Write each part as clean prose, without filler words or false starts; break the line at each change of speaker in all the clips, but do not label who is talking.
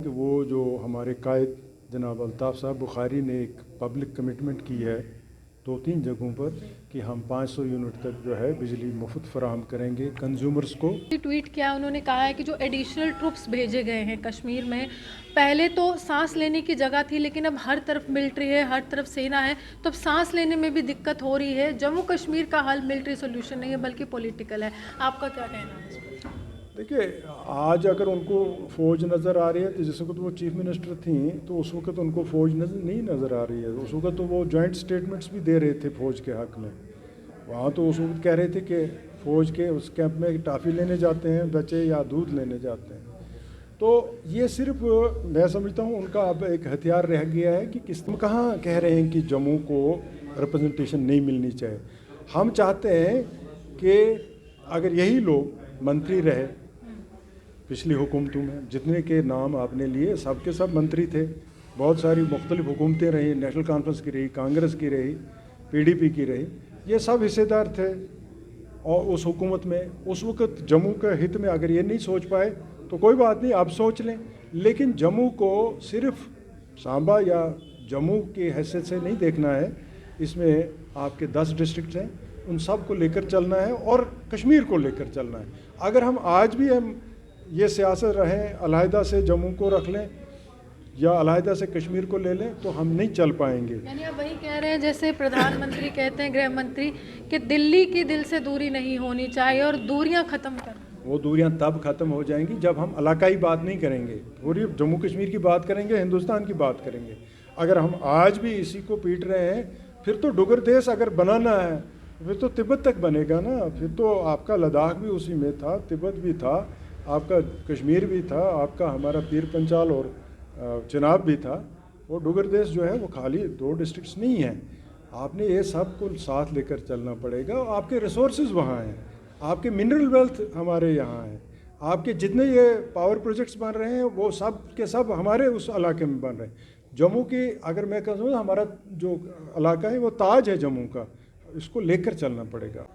कि वो जो हमारे कायद जनाब अल्ताफ़ साहब बुखारी ने एक पब्लिक कमिटमेंट की है 2-3 जगहों पर कि हम 500 यूनिट तक जो है बिजली मुफ्त फराहम करेंगे कंज्यूमर्स को।
ट्वीट किया उन्होंने कहा है कि जो एडिशनल ट्रुप्स भेजे गए हैं कश्मीर में, पहले तो सांस लेने की जगह थी लेकिन अब हर तरफ मिलिट्री है, हर तरफ सेना है, तो अब सांस लेने में भी दिक्कत हो रही है। जम्मू कश्मीर का हल मिलिट्री सोल्यूशन नहीं है बल्कि पॉलिटिकल है। आपका क्या कहना है?
देखिए, आज अगर उनको फ़ौज नज़र आ रही है तो जिस वक्त वो चीफ मिनिस्टर थी तो उस वक्त उनको फ़ौज नहीं नज़र आ रही है। उस वक्त तो वो जॉइंट स्टेटमेंट्स भी दे रहे थे फ़ौज के हक़ में। वहाँ तो उस वक्त कह रहे थे कि फ़ौज के उस कैंप में टाफ़ी लेने जाते हैं बच्चे या दूध लेने जाते हैं। तो ये सिर्फ मैं समझता हूँ उनका अब एक हथियार रह गया है कि किस हम कहाँ कह रहे हैं कि जम्मू को रिप्रेजेंटेशन नहीं मिलनी चाहिए। हम चाहते हैं कि अगर यही लोग मंत्री रहे, पिछली हुकूमतों में जितने के नाम आपने लिए सब के सब मंत्री थे, बहुत सारी मुख्तलिफ हुकूमतें रही, नेशनल कॉन्फ्रेंस की रही, कांग्रेस की रही, पीडीपी की रही, ये सब हिस्सेदार थे और उस हुकूमत में। उस वक्त जम्मू के हित में अगर ये नहीं सोच पाए तो कोई बात नहीं, अब सोच लें। लेकिन जम्मू को सिर्फ सांबा या जम्मू की हैसियत से नहीं देखना है। इसमें आपके 10 डिस्ट्रिक्ट हैं, उन सब को लेकर चलना है और कश्मीर को लेकर चलना है। अगर हम आज भी ये सियासत रहें अलहदा से जम्मू को रख लें या अलहदा से कश्मीर को ले लें तो हम नहीं चल पाएंगे।
यानी आप वही कह रहे हैं जैसे प्रधानमंत्री कहते हैं, गृह मंत्री, कि दिल्ली की दिल से दूरी नहीं होनी चाहिए और दूरियां ख़त्म कर।
वो दूरियां तब ख़त्म हो जाएंगी जब हम इलाकाई बात नहीं करेंगे, पूरी जम्मू कश्मीर की बात करेंगे, हिंदुस्तान की बात करेंगे। अगर हम आज भी इसी को पीट रहे हैं फिर तो डुगर देश अगर बनाना है फिर तो तिब्बत तक बनेगा ना। फिर तो आपका लद्दाख भी उसी में था, तिब्बत भी था, आपका कश्मीर भी था, आपका हमारा पीर पंचाल और चिनाब भी था। वो डुगर देश जो है वो खाली 2 डिस्ट्रिक्ट्स नहीं हैं। आपने ये सब को साथ लेकर चलना पड़ेगा। आपके रिसोर्सेज वहाँ हैं, आपके मिनरल वेल्थ हमारे यहाँ हैं, आपके जितने ये पावर प्रोजेक्ट्स बन रहे हैं वो सब के सब हमारे उस इलाके में बन रहे हैं। जम्मू की अगर मैं कहूँ हमारा जो इलाका है वो ताज है जम्मू का, इसको लेकर चलना पड़ेगा।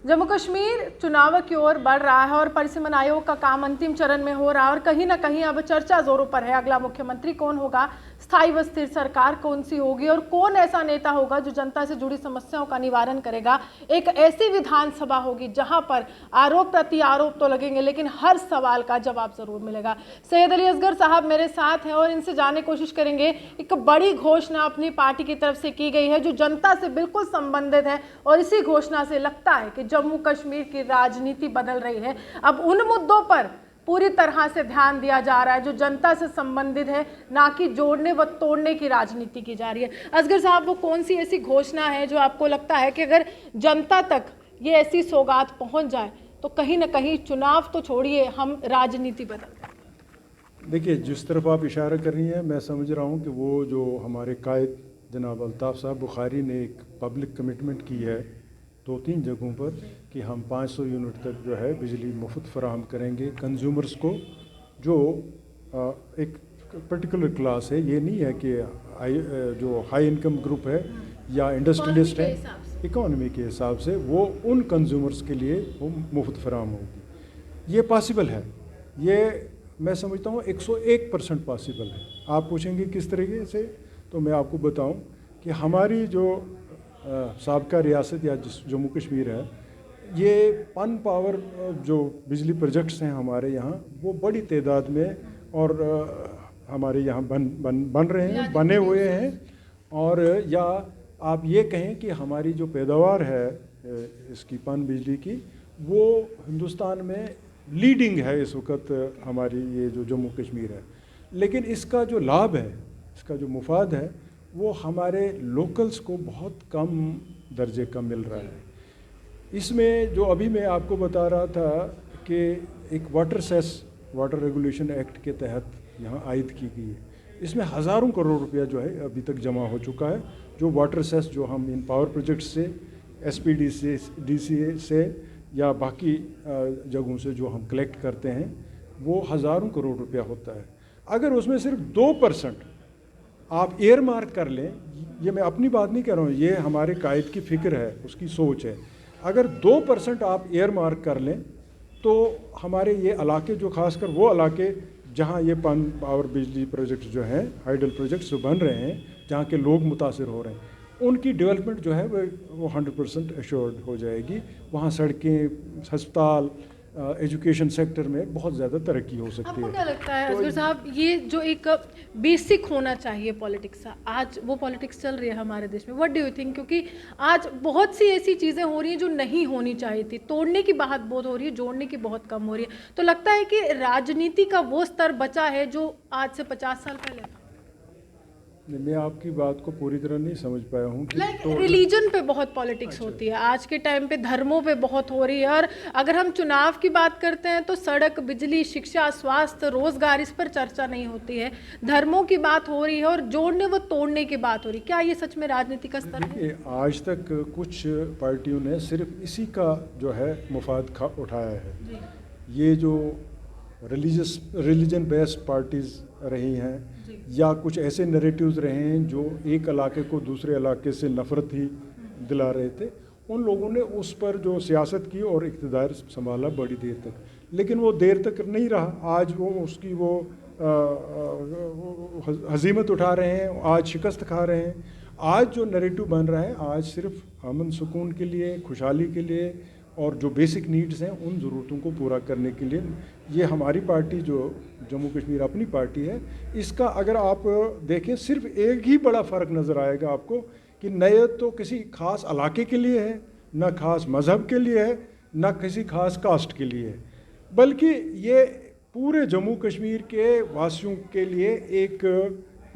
जम्मू कश्मीर चुनाव की ओर बढ़ रहा है और परिसीमन आयोग का काम अंतिम चरण में हो रहा है और कहीं ना कहीं अब चर्चा जोरों पर है। अगला मुख्यमंत्री कौन होगा, स्थायी व स्थिर सरकार कौन सी होगी और कौन ऐसा नेता होगा जो जनता से जुड़ी समस्याओं का निवारण करेगा। एक ऐसी विधानसभा होगी जहां पर आरोप प्रति आरोप तो लगेंगे लेकिन हर सवाल का जवाब जरूर मिलेगा। सैयद अली असगर साहब मेरे साथ हैं और इनसे जानने की कोशिश करेंगे। एक बड़ी घोषणा अपनी पार्टी की तरफ से की गई है जो जनता से बिल्कुल संबंधित है और इसी घोषणा से लगता है कि जम्मू कश्मीर की राजनीति बदल रही है। अब उन मुद्दों पर पूरी तरह से ध्यान दिया जा रहा है जो जनता से संबंधित है, ना कि जोड़ने व तोड़ने की राजनीति की जा रही है। असगर साहब, वो कौन सी ऐसी घोषणा है जो आपको लगता है कि अगर जनता तक ये ऐसी सौगात पहुंच जाए तो कहीं ना कहीं चुनाव तो छोड़िए, हम राजनीति बदल।
देखिए, जिस तरफ आप इशारा कर रही हैं मैं समझ रहा हूं कि वो जो हमारे कायद जनाब अल्ताफ़ साहब बुखारी ने एक पब्लिक कमिटमेंट की है 2-3 जगहों पर कि हम 500 यूनिट तक जो है बिजली मुफ्त फराहम करेंगे कंज्यूमर्स को, जो एक पर्टिकुलर क्लास है। ये नहीं है कि जो हाई इनकम ग्रुप है या इंडस्ट्रियलिस्ट है, इकोनॉमी के हिसाब से वो उन कंज्यूमर्स के लिए वो मुफ्त फराहम होगी। ये पॉसिबल है, ये मैं समझता हूँ 101% पॉसिबल है। आप पूछेंगे किस तरीके से, तो मैं आपको बताऊँ कि हमारी जो साबका रियासत या जम्मू कश्मीर है, ये पन पावर जो बिजली प्रोजेक्ट्स हैं हमारे यहाँ वो बड़ी तादाद में और हमारे यहाँ बन रहे हैं, बने हुए हैं। और या आप ये कहें कि हमारी जो पैदावार है इसकी पन बिजली की वो हिंदुस्तान में लीडिंग है इस वक्त हमारी ये जो जम्मू कश्मीर है। लेकिन इसका जो लाभ है, इसका जो मुफाद है वो हमारे लोकल्स को बहुत कम दर्जे का मिल रहा है। इसमें जो अभी मैं आपको बता रहा था कि एक वाटर रेगुलेशन एक्ट के तहत यहाँ आयद की गई है, इसमें हज़ारों करोड़ रुपया जो है अभी तक जमा हो चुका है। जो वाटर सेस जो हम इन पावर प्रोजेक्ट से, SPD से, DCA से या बाकी जगहों से जो हम कलेक्ट करते हैं वो हज़ारों करोड़ रुपया होता है। अगर उसमें सिर्फ 2% आप एयर मार्क कर लें, ये मैं अपनी बात नहीं कर रहा हूँ, ये हमारे कायद की फ़िक्र है, उसकी सोच है। अगर 2% आप एयर मार्क कर लें तो हमारे ये इलाके जो खासकर वो इलाके जहाँ ये पावर बिजली प्रोजेक्ट जो हैं, हाइडल प्रोजेक्ट्स जो बन रहे हैं, जहाँ के लोग मुतासिर हो रहे हैं, उनकी डेवलपमेंट जो है वो 100% एश्योर्ड हो जाएगी। वहाँ सड़कें, अस्पताल, एजुकेशन सेक्टर में बहुत ज़्यादा तरक्की हो सकती
आपको
है।
क्या लगता है
तो
असगर साहब, ये जो एक बेसिक होना चाहिए पॉलिटिक्स का, आज वो पॉलिटिक्स चल रही है हमारे देश में, व्हाट डू यू थिंक? क्योंकि आज बहुत सी ऐसी चीज़ें हो रही हैं जो नहीं होनी चाहिए थी, तोड़ने की बात बहुत हो रही है, जोड़ने की बहुत कम हो रही है। तो लगता है कि राजनीति का वो स्तर बचा है जो आज से 50 साल पहले था।
मैं आपकी बात को पूरी तरह नहीं समझ पाया हूँ कि
रिलीजन पे बहुत पॉलिटिक्स होती है आज के टाइम पे, धर्मों पे बहुत हो रही है। और अगर हम चुनाव की बात करते हैं तो सड़क, बिजली, शिक्षा, स्वास्थ्य, रोजगार, इस पर चर्चा नहीं होती है। धर्मों की बात हो रही है और जोड़ने व तोड़ने की बात हो रही है। क्या ये सच में राजनीति का स्तर है?
देखिए, आज तक कुछ पार्टियों ने सिर्फ इसी का जो है मुफाद उठाया है। ये जो रिलीजन बेस्ड पार्टीज़ रही हैं, या कुछ ऐसे नैरेटिव्स रहे हैं जो एक इलाके को दूसरे इलाके से नफ़रत ही दिला रहे थे, उन लोगों ने उस पर जो सियासत की और इक़्तिदार संभाला बड़ी देर तक, लेकिन वो देर तक नहीं रहा। आज वो उसकी वो हज़ीमत उठा रहे हैं, आज शिकस्त खा रहे हैं। आज जो नैरेटिव बन रहा है, आज सिर्फ अमन सुकून के लिए, खुशहाली के लिए और जो बेसिक नीड्स हैं उन ज़रूरतों को पूरा करने के लिए ये हमारी पार्टी जो जम्मू कश्मीर अपनी पार्टी है, इसका अगर आप देखें सिर्फ एक ही बड़ा फ़र्क नज़र आएगा आपको कि नए तो किसी ख़ास इलाके के लिए है, ना ख़ास मज़हब के लिए है, ना किसी ख़ास कास्ट के लिए है, बल्कि ये पूरे जम्मू कश्मीर के वासियों के लिए एक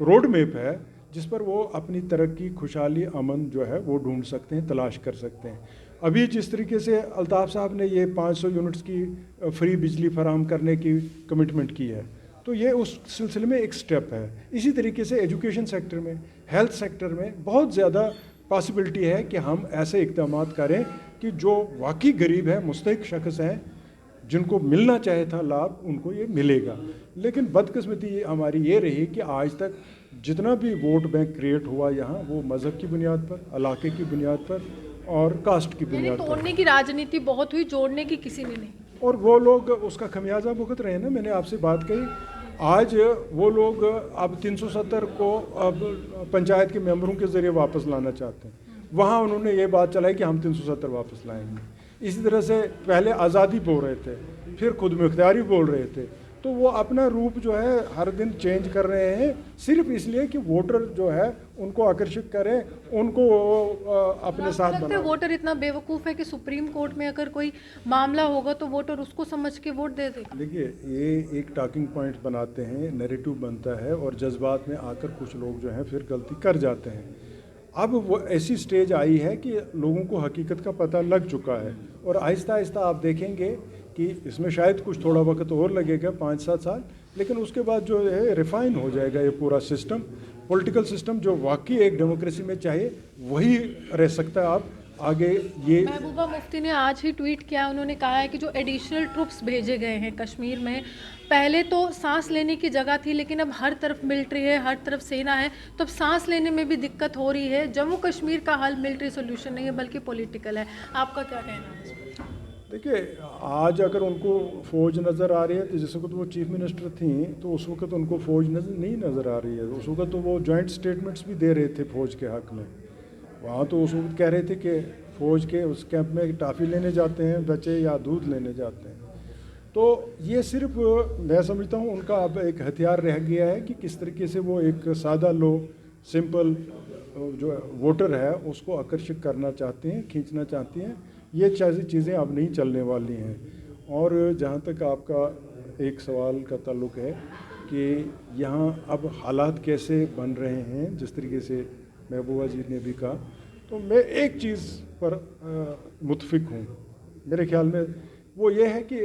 रोड मैप है जिस पर वो अपनी तरक्की, खुशहाली, अमन जो है वो ढूंढ सकते हैं, तलाश कर सकते हैं। अभी जिस तरीके से अल्ताफ़ साहब ने ये 500 यूनिट्स की फ्री बिजली फराहम करने की कमिटमेंट की है, तो ये उस सिलसिले में एक स्टेप है। इसी तरीके से एजुकेशन सेक्टर में, हेल्थ सेक्टर में बहुत ज़्यादा पॉसिबिलिटी है कि हम ऐसे इक़दाम करें कि जो वाकई गरीब है, मुस्तहिक शख्स हैं, जिनको मिलना चाहे था लाभ, उनको ये मिलेगा। लेकिन बदकिस्मती हमारी ये रही कि आज तक जितना भी वोट बैंक क्रिएट हुआ यहाँ, वो मज़हब की बुनियाद पर, इलाके की बुनियाद पर और कास्ट की बुनियाद पर।
तोड़ने की राजनीति बहुत हुई, जोड़ने की किसी ने नहीं।
और वो लोग उसका खमियाजा भुगत रहे हैं ना। मैंने आपसे बात कही, आज वो लोग अब 370 को अब पंचायत के मेंबरों के ज़रिए वापस लाना चाहते हैं। वहाँ उन्होंने ये बात चलाई कि हम 370 वापस लाएंगे। इसी तरह से पहले आज़ादी बोल रहे थे, फिर खुद मुख्तियारी बोल रहे थे। तो वो अपना रूप जो है हर दिन चेंज कर रहे हैं, सिर्फ इसलिए कि वोटर जो है उनको आकर्षित करें, उनको अपने साथ बनाएं।
वोटर इतना बेवकूफ़ है कि सुप्रीम कोर्ट में अगर कोई मामला होगा तो वोटर उसको समझ के वोट दे देगा।
देखिए, ये एक टॉकिंग पॉइंट बनाते हैं, नैरेटिव बनता है और जज्बात में आकर कुछ लोग जो हैं फिर गलती कर जाते हैं। अब वो ऐसी स्टेज आई है कि लोगों को हकीकत का पता लग चुका है और आहिस्ता आहिस्ता आप देखेंगे कि इसमें शायद कुछ थोड़ा वक्त और लगेगा, 5-7 साल, लेकिन उसके बाद जो है रिफ़ाइन हो जाएगा ये पूरा सिस्टम, पॉलिटिकल सिस्टम जो वाकई एक डेमोक्रेसी में चाहिए वही रह सकता है। आप आगे ये
महबूबा मुफ्ती ने आज ही ट्वीट किया, उन्होंने कहा है कि जो एडिशनल ट्रुप्स भेजे गए हैं कश्मीर में, पहले तो सांस लेने की जगह थी, लेकिन अब हर तरफ मिलिट्री है, हर तरफ सेना है, तो अब सांस लेने में भी दिक्कत हो रही है। जम्मू कश्मीर का हल मिलिट्री सोल्यूशन नहीं है बल्कि पॉलिटिकल है। आपका क्या कहना है?
देखिए, आज अगर उनको फ़ौज नज़र आ रही है तो जिस वक्त वो चीफ मिनिस्टर थी तो उस वक्त उनको फ़ौज नहीं नज़र आ रही है। उस वक्त तो वो जॉइंट स्टेटमेंट्स भी दे रहे थे फ़ौज के हक़ में। वहाँ तो उस वक्त कह रहे थे कि फ़ौज के उस कैंप में टाफ़ी लेने जाते हैं बच्चे या दूध लेने जाते हैं। तो ये सिर्फ मैं समझता हूँ उनका अब एक हथियार रह गया है कि किस तरीके से वो एक सादा लो सिंपल जो वोटर है उसको आकर्षित करना चाहते हैं, खींचना चाहते हैं। ये चीज़ें अब नहीं चलने वाली हैं। और जहाँ तक आपका एक सवाल का ताल्लुक़ है कि यहाँ अब हालात कैसे बन रहे हैं, जिस तरीके से महबूबा जी ने भी कहा, तो मैं एक चीज़ पर मुत्फिक हूँ। मेरे ख्याल में वो ये है कि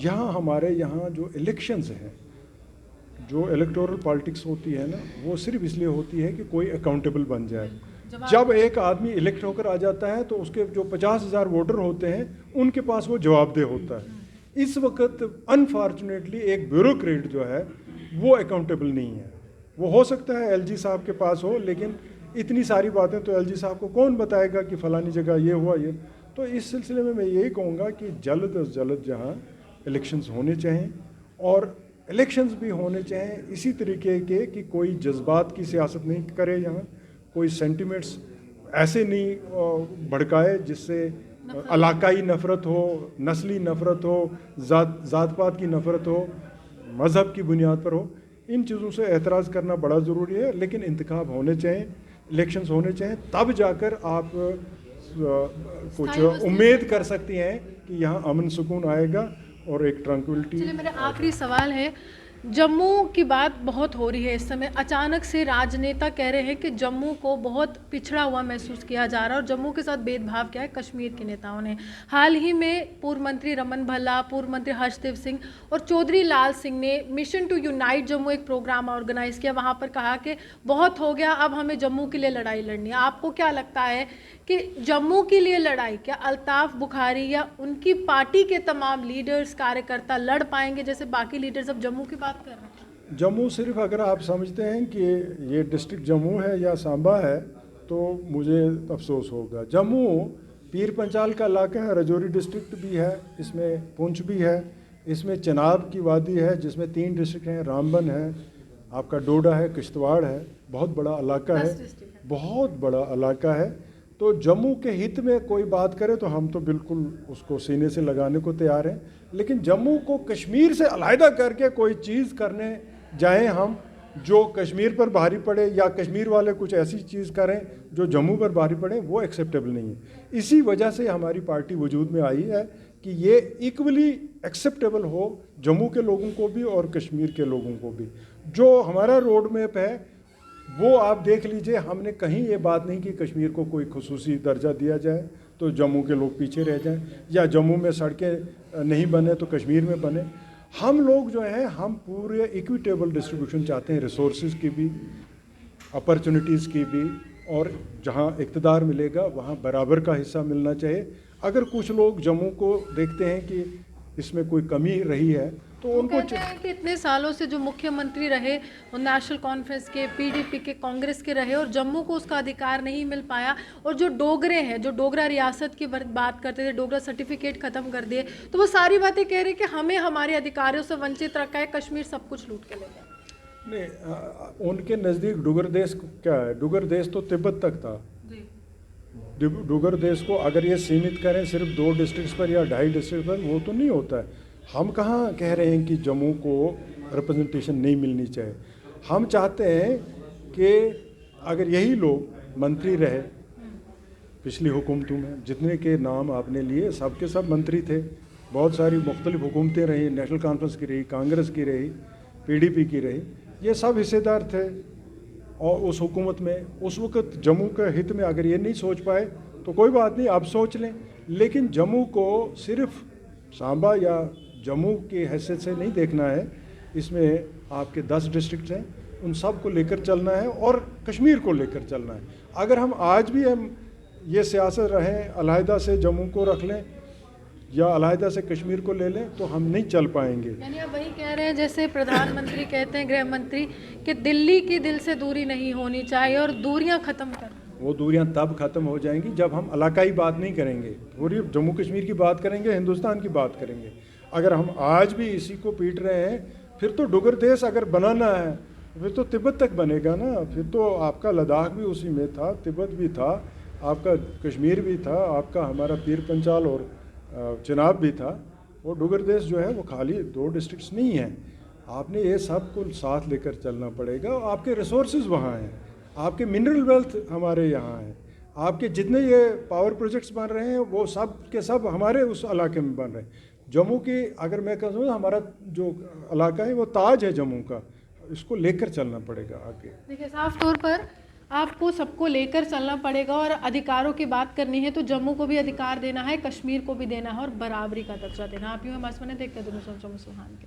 यहाँ हमारे यहाँ जो इलेक्शंस हैं, जो इलेक्टोरल पॉलिटिक्स होती है ना, वो सिर्फ इसलिए होती है कि कोई अकाउंटेबल बन जाए। जब एक आदमी इलेक्ट होकर आ जाता है तो उसके जो 50,000 वोटर होते हैं उनके पास वो जवाबदेह होता है। इस वक्त अनफॉर्चुनेटली एक ब्यूरोक्रेट जो है वो अकाउंटेबल नहीं है। वो हो सकता है एलजी साहब के पास हो, लेकिन इतनी सारी बातें तो एलजी साहब को कौन बताएगा कि फ़लानी जगह ये हुआ ये। तो इस सिलसिले में मैं यही कहूँगा कि जल्द अज जल्द जहाँ इलेक्शंस होने चाहिए और इलेक्शंस भी होने चाहिए इसी तरीके के कि कोई जज्बात की सियासत नहीं करे, यहाँ कोई सेंटिमेंट्स ऐसे नहीं भड़काए जिससे इलाकाई नफ़रत हो, नस्ली नफ़रत हो, ज़ात पात की नफ़रत हो, मज़हब की बुनियाद पर हो। इन चीज़ों से एतराज़ करना बड़ा ज़रूरी है, लेकिन इंतखाब होने चाहिए, इलेक्शंस होने चाहिए, तब जाकर आप कुछ उम्मीद कर सकती हैं कि यहाँ अमन सुकून आएगा और एक ट्रंक्विलिटी।
चलिए, मेरा आखिरी सवाल है, जम्मू की बात बहुत हो रही है इस समय। अचानक से राजनेता कह रहे हैं कि जम्मू को बहुत पिछड़ा हुआ महसूस किया जा रहा है और जम्मू के साथ भेदभाव किया है कश्मीर के नेताओं ने। हाल ही में पूर्व मंत्री रमन भल्ला, पूर्व मंत्री हर्षदेव सिंह और चौधरी लाल सिंह ने मिशन टू यूनाइट जम्मू एक प्रोग्राम ऑर्गेनाइज किया। वहाँ पर कहा कि बहुत हो गया, अब हमें जम्मू के लिए लड़ाई लड़नी है। आपको क्या लगता है कि जम्मू के लिए लड़ाई क्या अल्ताफ बुखारी या उनकी पार्टी के तमाम लीडर्स, कार्यकर्ता लड़ पाएंगे जैसे बाकी लीडर्स अब जम्मू की बात कर रहे हैं?
जम्मू सिर्फ अगर आप समझते हैं कि ये डिस्ट्रिक्ट जम्मू है या सांबा है तो मुझे अफसोस होगा। जम्मू पीर पंचाल का इलाका है, रजौरी डिस्ट्रिक्ट भी है, इसमें पुंछ भी है, इसमें चनाब की वादी है जिसमें 3 डिस्ट्रिक्ट हैं, रामबन है, आपका डोडा है, किश्तवाड़ है, बहुत बड़ा इलाका है, बहुत बड़ा इलाका है। तो जम्मू के हित में कोई बात करे तो हम तो बिल्कुल उसको सीने से लगाने को तैयार हैं, लेकिन जम्मू को कश्मीर से अलहदा करके कोई चीज़ करने जाएं हम जो कश्मीर पर भारी पड़े या कश्मीर वाले कुछ ऐसी चीज़ करें जो जम्मू पर भारी पड़े, वो एक्सेप्टेबल नहीं है। इसी वजह से हमारी पार्टी वजूद में आई है कि ये इक्वली एक्सेप्टेबल हो जम्मू के लोगों को भी और कश्मीर के लोगों को भी। जो हमारा रोड मैप है वो आप देख लीजिए, हमने कहीं ये बात नहीं कि कश्मीर को कोई खुसूसी दर्जा दिया जाए तो जम्मू के लोग पीछे रह जाएं, या जम्मू में सड़कें नहीं बने तो कश्मीर में बने। हम लोग जो है हम पूरे इक्विटेबल डिस्ट्रीब्यूशन चाहते हैं, रिसोर्सेज की भी, अपॉर्चुनिटीज़ की भी, और जहाँ इक़्तिदार मिलेगा वहाँ बराबर का हिस्सा मिलना चाहिए। अगर कुछ लोग जम्मू को देखते हैं कि इसमें कोई कमी रही है तो उनको
कहते हैं कि इतने सालों से जो मुख्यमंत्री रहे वो नेशनल कॉन्फ्रेंस के, पीडीपी के, कांग्रेस के रहे और जम्मू को उसका अधिकार नहीं मिल पाया। और जो डोगरे हैं, जो डोगरा रियासत की बात करते थे, डोगरा सर्टिफिकेट खत्म कर दिए, तो वो सारी बातें कह रहे कि हमें हमारे अधिकारों से वंचित रखा है, कश्मीर सब कुछ लूट के ले गया।
नहीं, उनके नज़दीक डुगर देश क्या है? डुगर देश तो तिब्बत तक था। डुगर देश को अगर ये सीमित करें सिर्फ 2 डिस्ट्रिक्ट्स पर या 2.5 डिस्ट्रिक्ट पर, वो तो नहीं होता है। हम कहाँ कह रहे हैं कि जम्मू को रिप्रेजेंटेशन नहीं मिलनी चाहिए। हम चाहते हैं कि अगर यही लोग मंत्री रहे, पिछली हुकूमतों में जितने के नाम आपने लिए सब के सब मंत्री थे, बहुत सारी मुख्तलिफ हुकूमतें रही, नेशनल कॉन्फ्रेंस की रही, कांग्रेस की रही, पीडीपी की रही, ये सब हिस्सेदार थे और उस हुकूमत में। उस वक़्त जम्मू के हित में अगर ये नहीं सोच पाए तो कोई बात नहीं, अब सोच लें। लेकिन जम्मू को सिर्फ सांबा या जम्मू की हैसियत से नहीं देखना है, इसमें आपके 10 डिस्ट्रिक्ट हैं, उन सब को लेकर चलना है और कश्मीर को लेकर चलना है। अगर हम आज भी हम ये सियासत रहें अलहदा से जम्मू को रख लें या अलहदा से कश्मीर को ले लें तो हम नहीं चल पाएंगे।
यानी आप वही कह रहे हैं जैसे प्रधानमंत्री कहते हैं, गृह मंत्री, कि दिल्ली की दिल से दूरी नहीं होनी चाहिए और दूरियां ख़त्म कर।
वो दूरियां तब ख़त्म हो जाएंगी जब हम इलाकाई बात नहीं करेंगे, पूरी जम्मू कश्मीर की बात करेंगे, हिंदुस्तान की बात करेंगे। अगर हम आज भी इसी को पीट रहे हैं, फिर तो डुगर देश अगर बनाना है फिर तो तिब्बत तक बनेगा ना। फिर तो आपका लद्दाख भी उसी में था, तिब्बत भी था, आपका कश्मीर भी था, आपका हमारा पीर पंचाल और चिनाब भी था। वो डुगर देश जो है वो खाली 2 डिस्ट्रिक्ट्स नहीं हैं। आपने ये सब को साथ लेकर चलना पड़ेगा। आपके रिसोर्सेज वहाँ हैं, आपके मिनरल वेल्थ हमारे यहाँ हैं, आपके जितने ये पावर प्रोजेक्ट्स बन रहे हैं वो सब के सब हमारे उस इलाके में बन रहे हैं। जम्मू की अगर मैं कहूँ हमारा जो इलाका है वो ताज है जम्मू का, इसको लेकर चलना पड़ेगा आगे।
देखिए, साफ तौर पर आपको सबको लेकर चलना पड़ेगा और अधिकारों की बात करनी है तो जम्मू को भी अधिकार देना है, कश्मीर को भी देना है और बराबरी का दर्जा देना। आप यूँ हमारे सामने देखते हैं दोनों मुसलमान के।